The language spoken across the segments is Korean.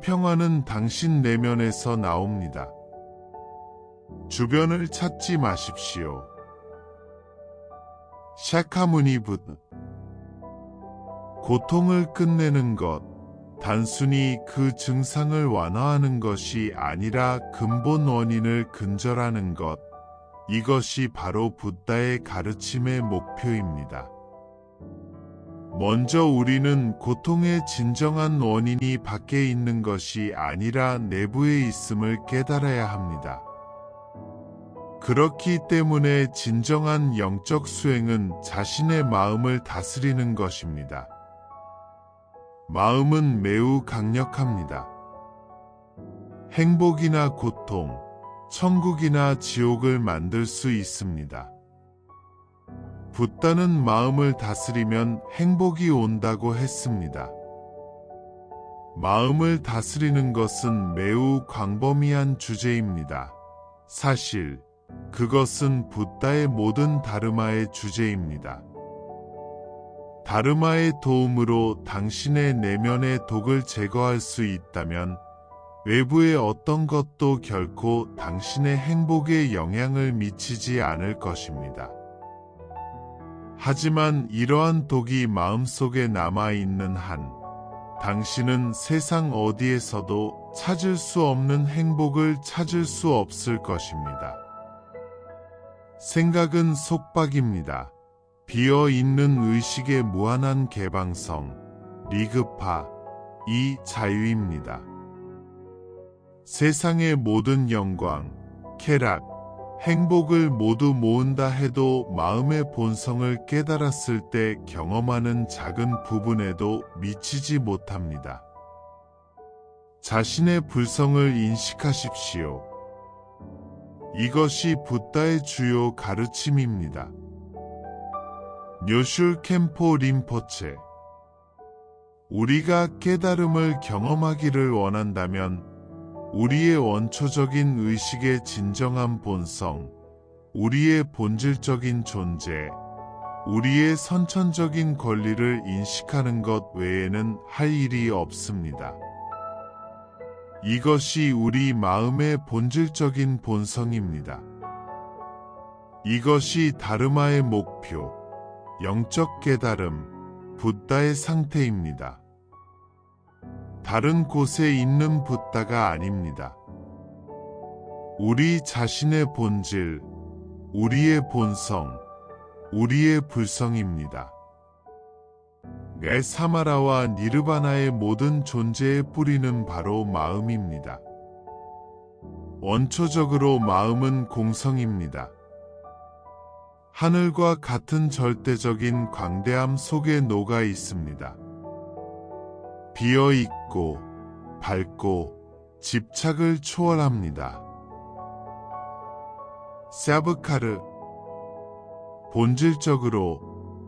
평화는 당신 내면에서 나옵니다. 주변을 찾지 마십시오. 샤카무니붓. 고통을 끝내는 것, 단순히 그 증상을 완화하는 것이 아니라 근본 원인을 근절하는 것, 이것이 바로 붓다의 가르침의 목표입니다. 먼저 우리는 고통의 진정한 원인이 밖에 있는 것이 아니라 내부에 있음을 깨달아야 합니다. 그렇기 때문에 진정한 영적 수행은 자신의 마음을 다스리는 것입니다. 마음은 매우 강력합니다. 행복이나 고통, 천국이나 지옥을 만들 수 있습니다. 붓다는 마음을 다스리면 행복이 온다고 했습니다. 마음을 다스리는 것은 매우 광범위한 주제입니다. 사실, 그것은 붓다의 모든 다르마의 주제입니다. 다르마의 도움으로 당신의 내면의 독을 제거할 수 있다면 외부의 어떤 것도 결코 당신의 행복에 영향을 미치지 않을 것입니다. 하지만 이러한 독이 마음속에 남아있는 한, 당신은 세상 어디에서도 찾을 수 없는 행복을 찾을 수 없을 것입니다. 생각은 속박입니다. 비어있는 의식의 무한한 개방성, 리그파, 이 자유입니다. 세상의 모든 영광, 쾌락, 행복을 모두 모은다 해도 마음의 본성을 깨달았을 때 경험하는 작은 부분에도 미치지 못합니다. 자신의 불성을 인식하십시오. 이것이 붓다의 주요 가르침입니다. 뇨슐 켐포 림포체. 우리가 깨달음을 경험하기를 원한다면 우리의 원초적인 의식의 진정한 본성, 우리의 본질적인 존재, 우리의 선천적인 권리를 인식하는 것 외에는 할 일이 없습니다. 이것이 우리 마음의 본질적인 본성입니다. 이것이 다르마의 목표, 영적 깨달음, 붓다의 상태입니다. 다른 곳에 있는 붓다가 아닙니다. 우리 자신의 본질, 우리의 본성, 우리의 불성입니다. 사마라와 니르바나의 모든 존재의 뿌리는 바로 마음입니다. 원초적으로 마음은 공성입니다. 하늘과 같은 절대적인 광대함 속에 녹아 있습니다. 비어있고 밝고 집착을 초월합니다. 사브카르. 본질적으로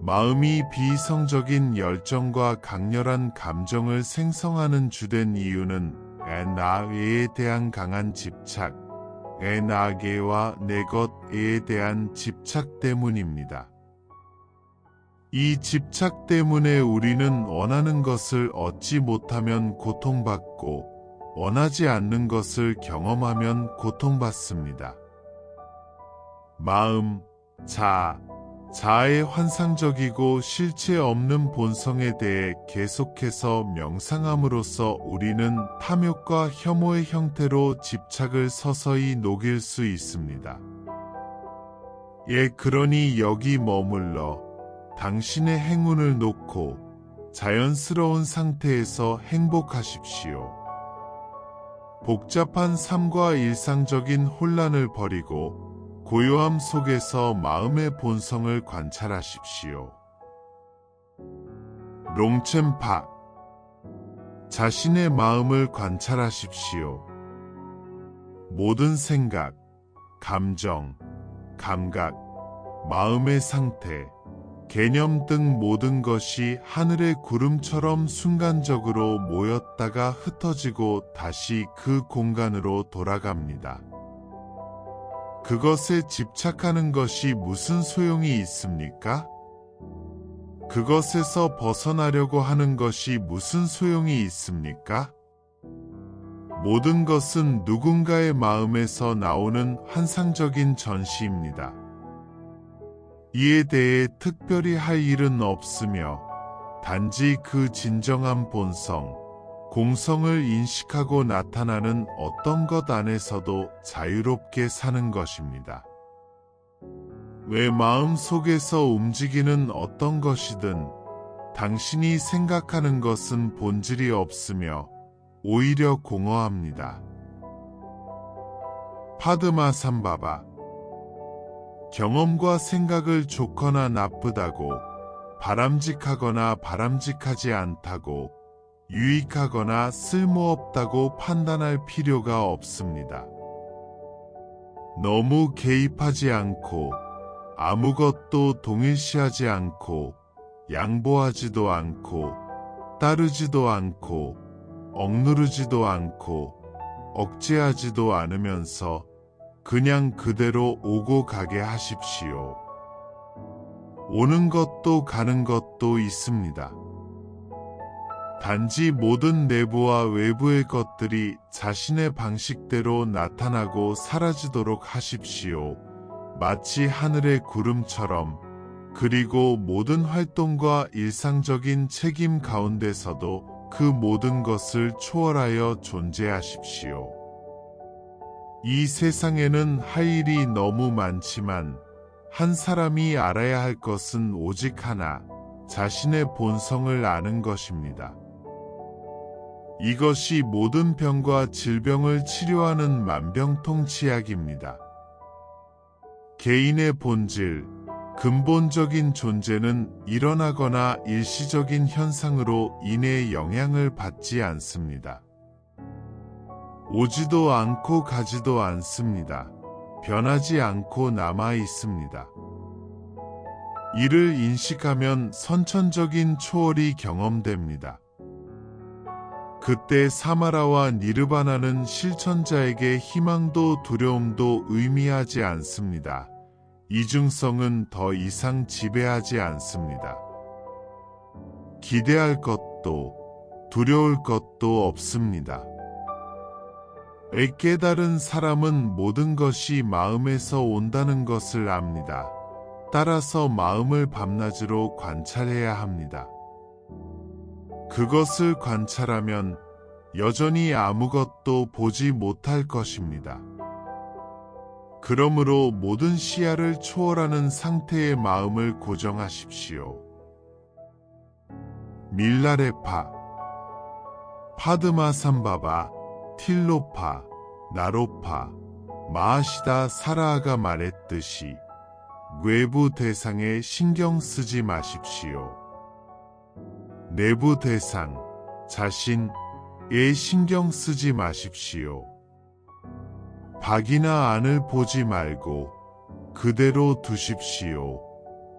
마음이 비이성적인 열정과 강렬한 감정을 생성하는 주된 이유는 나에 대한 강한 집착, 나게와 내 것에 대한 집착 때문입니다. 이 집착 때문에 우리는 원하는 것을 얻지 못하면 고통받고 원하지 않는 것을 경험하면 고통받습니다. 마음, 자아의 환상적이고 실체 없는 본성에 대해 계속해서 명상함으로써 우리는 탐욕과 혐오의 형태로 집착을 서서히 녹일 수 있습니다. 그러니 여기 머물러 당신의 행운을 놓고 자연스러운 상태에서 행복하십시오. 복잡한 삶과 일상적인 혼란을 버리고 고요함 속에서 마음의 본성을 관찰하십시오. 롱첸파. 자신의 마음을 관찰하십시오. 모든 생각, 감정, 감각, 마음의 상태, 개념 등 모든 것이 하늘의 구름처럼 순간적으로 모였다가 흩어지고 다시 그 공간으로 돌아갑니다. 그것에 집착하는 것이 무슨 소용이 있습니까? 그것에서 벗어나려고 하는 것이 무슨 소용이 있습니까? 모든 것은 누군가의 마음에서 나오는 환상적인 전시입니다. 이에 대해 특별히 할 일은 없으며 단지 그 진정한 본성, 공성을 인식하고 나타나는 어떤 것 안에서도 자유롭게 사는 것입니다. 왜 마음 속에서 움직이는 어떤 것이든 당신이 생각하는 것은 본질이 없으며 오히려 공허합니다. 파드마삼바바. 경험과 생각을 좋거나 나쁘다고, 바람직하거나 바람직하지 않다고, 유익하거나 쓸모없다고 판단할 필요가 없습니다. 너무 개입하지 않고 아무것도 동일시하지 않고 양보하지도 않고 따르지도 않고 억누르지도 않고 억제하지도 않으면서 그냥 그대로 오고 가게 하십시오. 오는 것도 가는 것도 있습니다. 단지 모든 내부와 외부의 것들이 자신의 방식대로 나타나고 사라지도록 하십시오. 마치 하늘의 구름처럼. 그리고 모든 활동과 일상적인 책임 가운데서도 그 모든 것을 초월하여 존재하십시오. 이 세상에는 할 일이 너무 많지만 한 사람이 알아야 할 것은 오직 하나, 자신의 본성을 아는 것입니다. 이것이 모든 병과 질병을 치료하는 만병통치약입니다. 개인의 본질, 근본적인 존재는 일어나거나 일시적인 현상으로 인해 영향을 받지 않습니다. 오지도 않고 가지도 않습니다. 변하지 않고 남아 있습니다. 이를 인식하면 선천적인 초월이 경험됩니다. 그때 사마라와 니르바나는 실천자에게 희망도 두려움도 의미하지 않습니다. 이중성은 더 이상 지배하지 않습니다. 기대할 것도 두려울 것도 없습니다. 깨달은 사람은 모든 것이 마음에서 온다는 것을 압니다. 따라서 마음을 밤낮으로 관찰해야 합니다. 그것을 관찰하면 여전히 아무것도 보지 못할 것입니다. 그러므로 모든 시야를 초월하는 상태의 마음을 고정하십시오. 밀라레파, 파드마삼바바, 틸로파, 나로파, 마하시다 사라아가 말했듯이 외부 대상에 신경 쓰지 마십시오. 내부 대상, 자신에 신경 쓰지 마십시오. 박이나 안을 보지 말고 그대로 두십시오.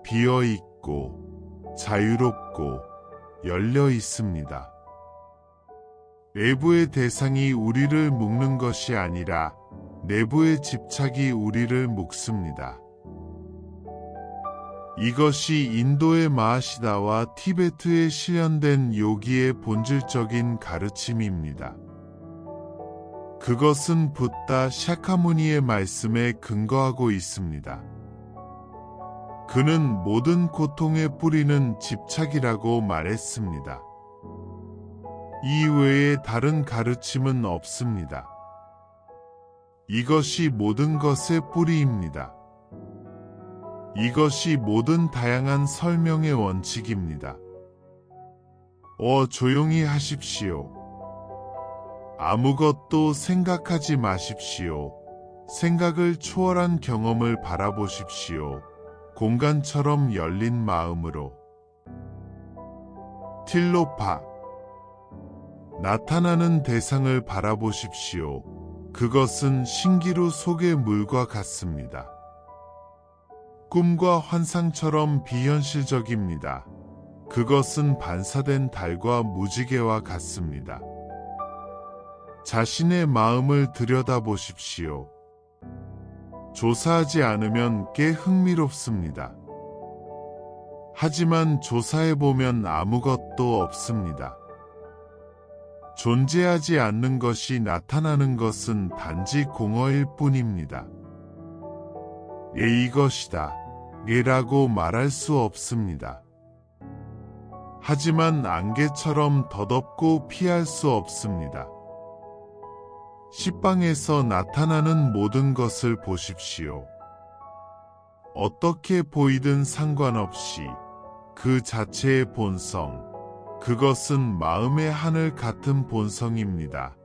비어 있고 자유롭고 열려 있습니다. 외부의 대상이 우리를 묶는 것이 아니라 내부의 집착이 우리를 묶습니다. 이것이 인도의 마하시다와 티베트에 실현된 요기의 본질적인 가르침입니다. 그것은 붓다 샤카무니의 말씀에 근거하고 있습니다. 그는 모든 고통의 뿌리는 집착이라고 말했습니다. 이 외에 다른 가르침은 없습니다. 이것이 모든 것의 뿌리입니다. 이것이 모든 다양한 설명의 원칙입니다. 조용히 하십시오. 아무것도 생각하지 마십시오. 생각을 초월한 경험을 바라보십시오. 공간처럼 열린 마음으로. 틸로파. 나타나는 대상을 바라보십시오. 그것은 신기루 속의 물과 같습니다. 꿈과 환상처럼 비현실적입니다. 그것은 반사된 달과 무지개와 같습니다. 자신의 마음을 들여다보십시오. 조사하지 않으면 꽤 흥미롭습니다. 하지만 조사해보면 아무것도 없습니다. 존재하지 않는 것이 나타나는 것은 단지 공허일 뿐입니다. 이것이다. 라고 말할 수 없습니다. 하지만 안개처럼 덧없고 피할 수 없습니다. 시방에서 나타나는 모든 것을 보십시오. 어떻게 보이든 상관없이 그 자체의 본성, 그것은 마음의 하늘 같은 본성입니다.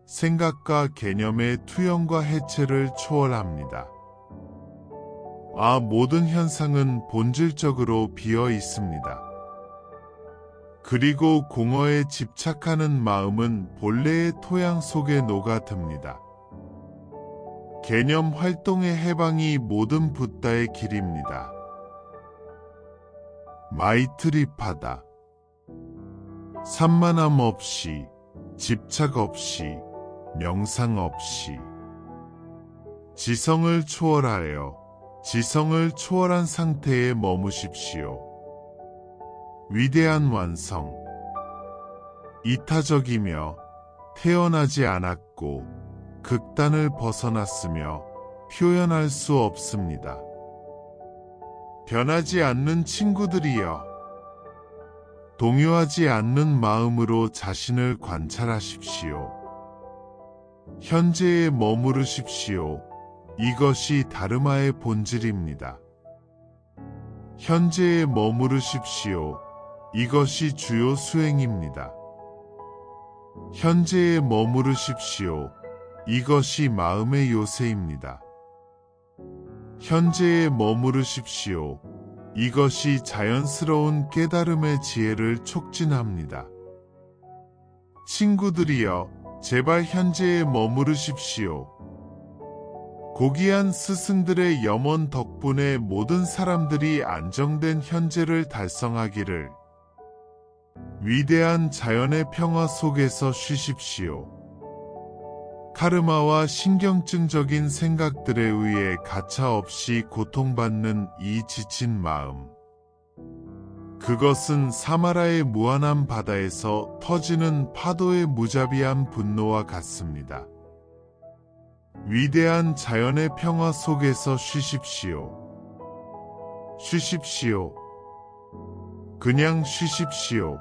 생각과 개념의 투영과 해체를 초월합니다. 모든 현상은 본질적으로 비어 있습니다. 그리고 공허에 집착하는 마음은 본래의 토양 속에 녹아듭니다. 개념 활동의 해방이 모든 붓다의 길입니다. 마이트리파다. 산만함 없이, 집착 없이, 명상 없이. 지성을 초월하여 지성을 초월한 상태에 머무십시오. 위대한 완성. 이타적이며 태어나지 않았고 극단을 벗어났으며 표현할 수 없습니다. 변하지 않는 친구들이여. 동요하지 않는 마음으로 자신을 관찰하십시오. 현재에 머무르십시오. 이것이 다르마의 본질입니다. 현재에 머무르십시오. 이것이 주요 수행입니다. 현재에 머무르십시오. 이것이 마음의 요새입니다. 현재에 머무르십시오. 이것이 자연스러운 깨달음의 지혜를 촉진합니다. 친구들이여, 제발 현재에 머무르십시오. 고귀한 스승들의 염원 덕분에 모든 사람들이 안정된 현재를 달성하기를. 위대한 자연의 평화 속에서 쉬십시오. 카르마와 신경증적인 생각들에 의해 가차없이 고통받는 이 지친 마음. 그것은 사마라의 무한한 바다에서 터지는 파도의 무자비한 분노와 같습니다. 위대한 자연의 평화 속에서 쉬십시오. 쉬십시오. 그냥 쉬십시오.